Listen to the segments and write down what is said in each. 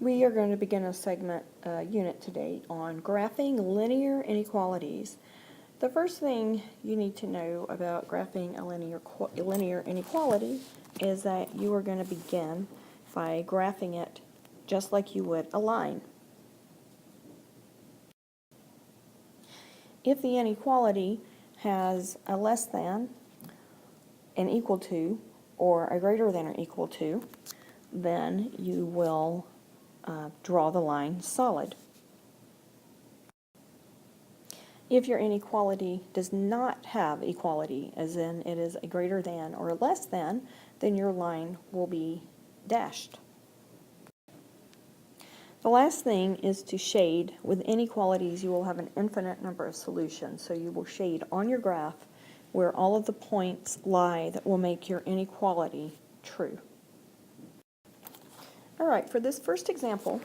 We are going to begin a segment unit today on graphing linear inequalities. The first thing you need to know about graphing a linear inequality is that you are going to begin by graphing it just like you would a line. If the inequality has a less than, an equal to, or a greater than or equal to, then you will draw the line solid. If your inequality does not have equality, as in it is a greater than or less than, then your line will be dashed. The last thing is to shade. With inequalities, you will have an infinite number of solutions, so you will shade on your graph where all of the points lie that will make your inequality true. All right, for this first example,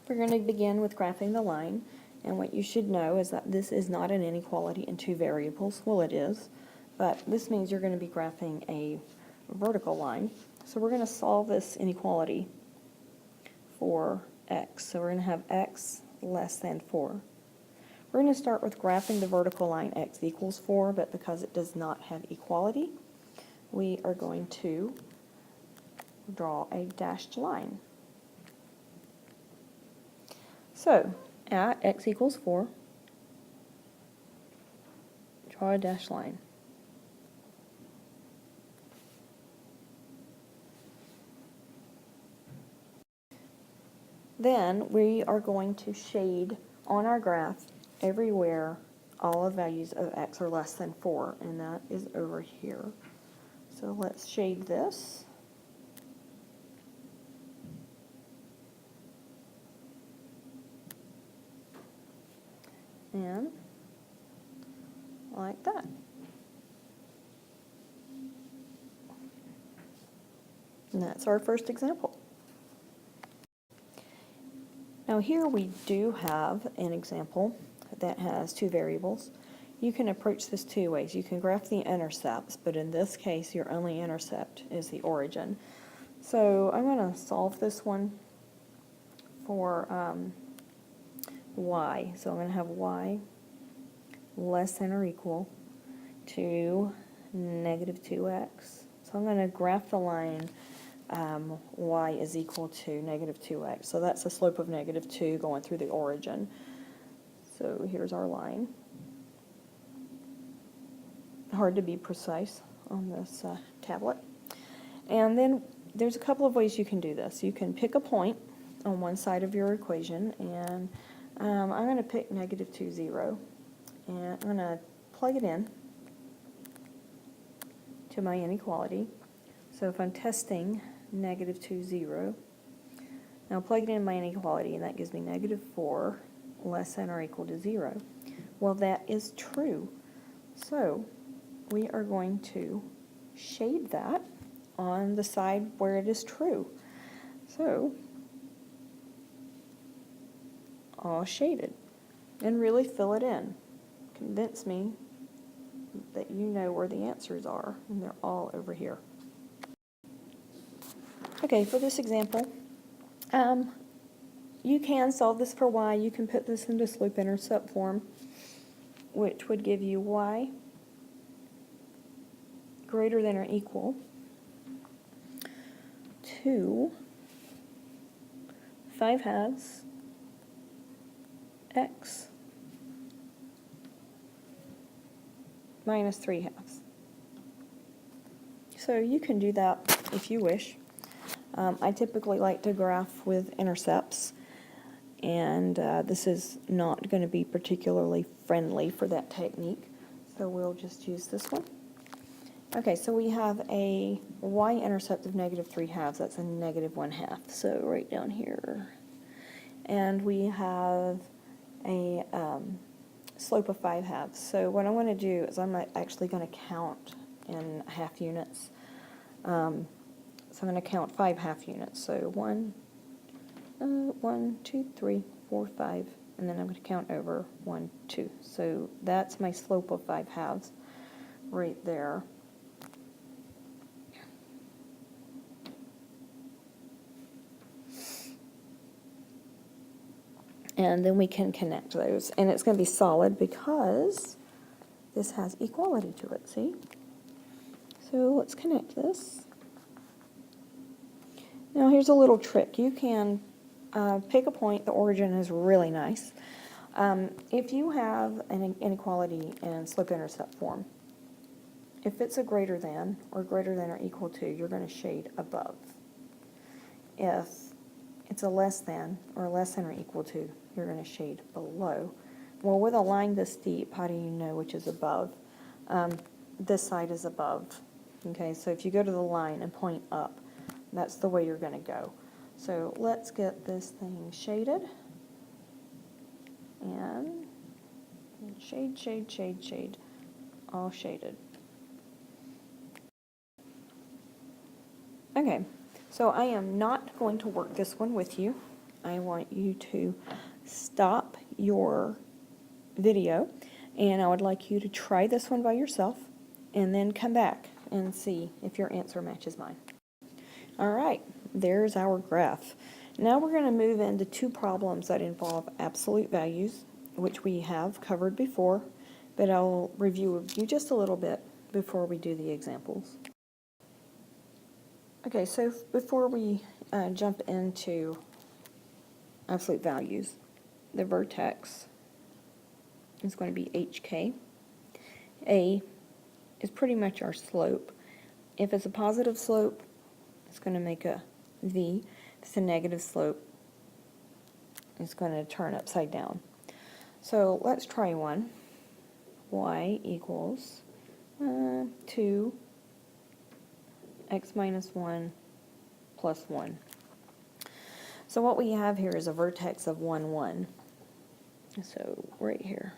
we're going to begin with graphing the line, and what you should know is that this is not an inequality in two variables. Well, it is, but this means you're going to be graphing a vertical line. So we're going to solve this inequality for x. So we're going to have x less than 4. We're going to start with graphing the vertical line x equals 4, but because it does not have equality, we are going to draw a dashed line. So, at x equals 4, draw a dashed line. Then we are going to shade on our graph everywhere all of the values of x are less than 4, and that is over here. So let's shade this. And like that. And that's our first example. Now here we do have an example that has two variables. You can approach this two ways. You can graph the intercepts, but in this case your only intercept is the origin. So I'm going to solve this one for y. So I'm going to have y less than or equal to negative 2x. So I'm going to graph the line y is equal to negative 2x. So that's the slope of negative 2 going through the origin. So here's our line. Hard to be precise on this tablet. And then there's a couple of ways you can do this. You can pick a point on one side of your equation, and I'm going to pick negative 2, 0. And I'm going to plug it in to my inequality. So if I'm testing negative 2, 0, now plug it in my inequality, and that gives me negative 4 less than or equal to 0. Well, that is true. So we are going to shade that on the side where it is true. So all shaded, and really fill it in. Convince me that you know where the answers are, and they're all over here. Okay, for this example, you can solve this for y. You can put this into slope-intercept form, which would give you y greater than or equal to 5/2 x minus 3/2. So you can do that if you wish. I typically like to graph with intercepts, and this is not going to be particularly friendly for that technique, so we'll just use this one. Okay, so we have a y-intercept of negative 3/2. That's a negative 1/2. So right down here. And we have a slope of 5/2. So what I want to do is I'm actually going to count in half units. So I'm going to count 5 half units. So 1, 2, 3, 4, 5, and then I'm going to count over 1, 2. So that's my slope of 5/2 right there. And then we can connect those. And it's going to be solid because this has equality to it, see? So let's connect this. Now here's a little trick. You can pick a point. The origin is really nice. If you have an inequality in slope-intercept form, if it's a greater than or equal to, you're going to shade above. If it's a less than or equal to, you're going to shade below. Well, with a line this deep, how do you know which is above? This side is above. Okay, so if you go to the line and point up, that's the way you're going to go. So let's get this thing shaded. And shade, shade, shade, shade, all shaded. Okay, so I am not going to work this one with you. I want you to stop your video, and I would like you to try this one by yourself, and then come back and see if your answer matches mine. All right, there's our graph. Now we're going to move into two problems that involve absolute values, which we have covered before, but I'll review you just a little bit before we do the examples. Okay, so before we jump into absolute values, the vertex is going to be HK. A is pretty much our slope. If it's a positive slope, it's going to make a V. If it's a negative slope, it's going to turn upside down. So let's try one. Y equals 2 x minus 1 plus 1. So what we have here is a vertex of 1, 1. So right here.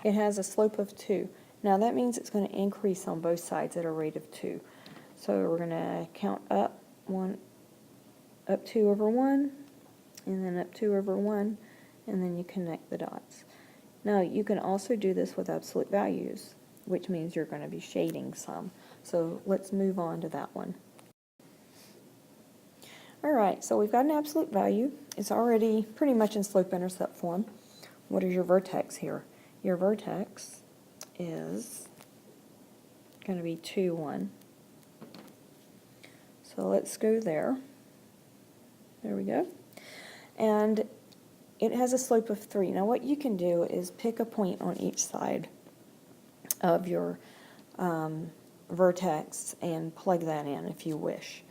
It has a slope of 2. Now that means it's going to increase on both sides at a rate of 2. So we're going to count up 2 over 1, and then up 2 over 1, and then you connect the dots. Now you can also do this with absolute values, which means you're going to be shading some. So let's move on to that one. Alright, so we've got an absolute value. It's already pretty much in slope-intercept form. What is your vertex here? Your vertex is going to be 2, 1. So let's go there. There we go. And it has a slope of 3. Now what you can do is pick a point on each side of your vertex and plug that in if you wish.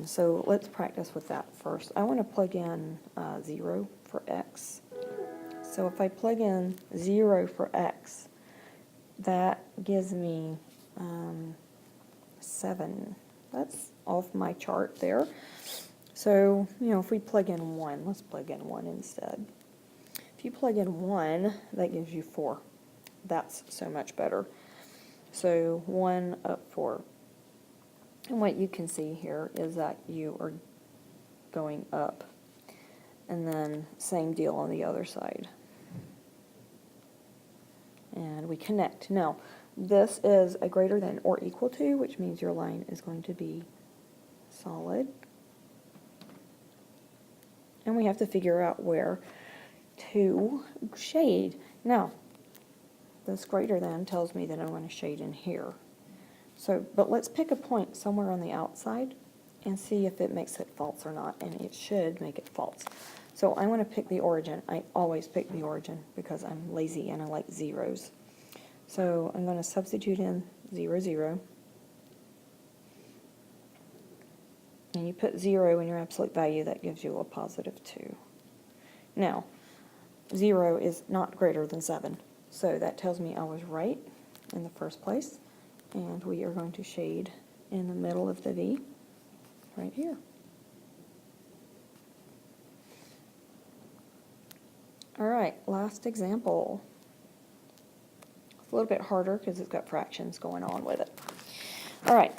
So let's practice with that first. I want to plug in 0 for x. So if I plug in 0 for x, that gives me 7. That's off my chart there. So, if we plug in 1, let's plug in 1 instead. If you plug in 1, that gives you 4. That's so much better. So 1 up 4. And what you can see here is that you are going up. And then same deal on the other side. And we connect. Now, this is a greater than or equal to, which means your line is going to be solid. And we have to figure out where to shade. Now, this greater than tells me that I want to shade in here. So, but let's pick a point somewhere on the outside and see if it makes it false or not, and it should make it false. So I want to pick the origin. I always pick the origin because I'm lazy and I like zeros. So I'm going to substitute in 0, 0. And you put 0 in your absolute value, that gives you a positive 2. Now, 0 is not greater than 7. So that tells me I was right in the first place. And we are going to shade in the middle of the V, right here. All right, last example. It's a little bit harder because it's got fractions going on with it. All right,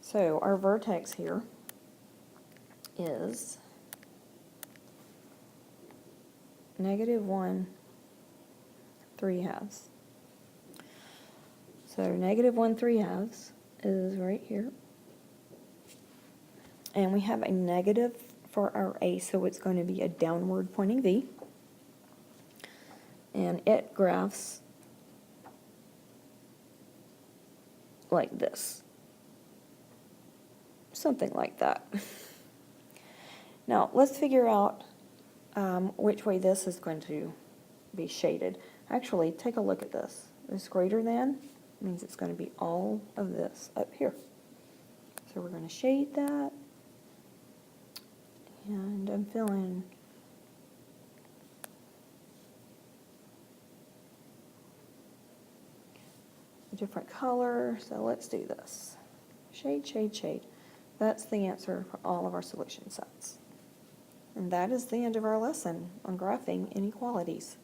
so our vertex here is -1, 3/2. So -1, 3/2 is right here. And we have a negative for our A, so it's going to be a downward pointing V. And it graphs like this. Something like that. Now, let's figure out which way this is going to be shaded. Actually, take a look at this. This greater than means it's going to be all of this up here. So we're going to shade that. And I'm filling a different color. So let's do this. Shade, shade, shade. That's the answer for all of our solution sets. And that is the end of our lesson on graphing inequalities.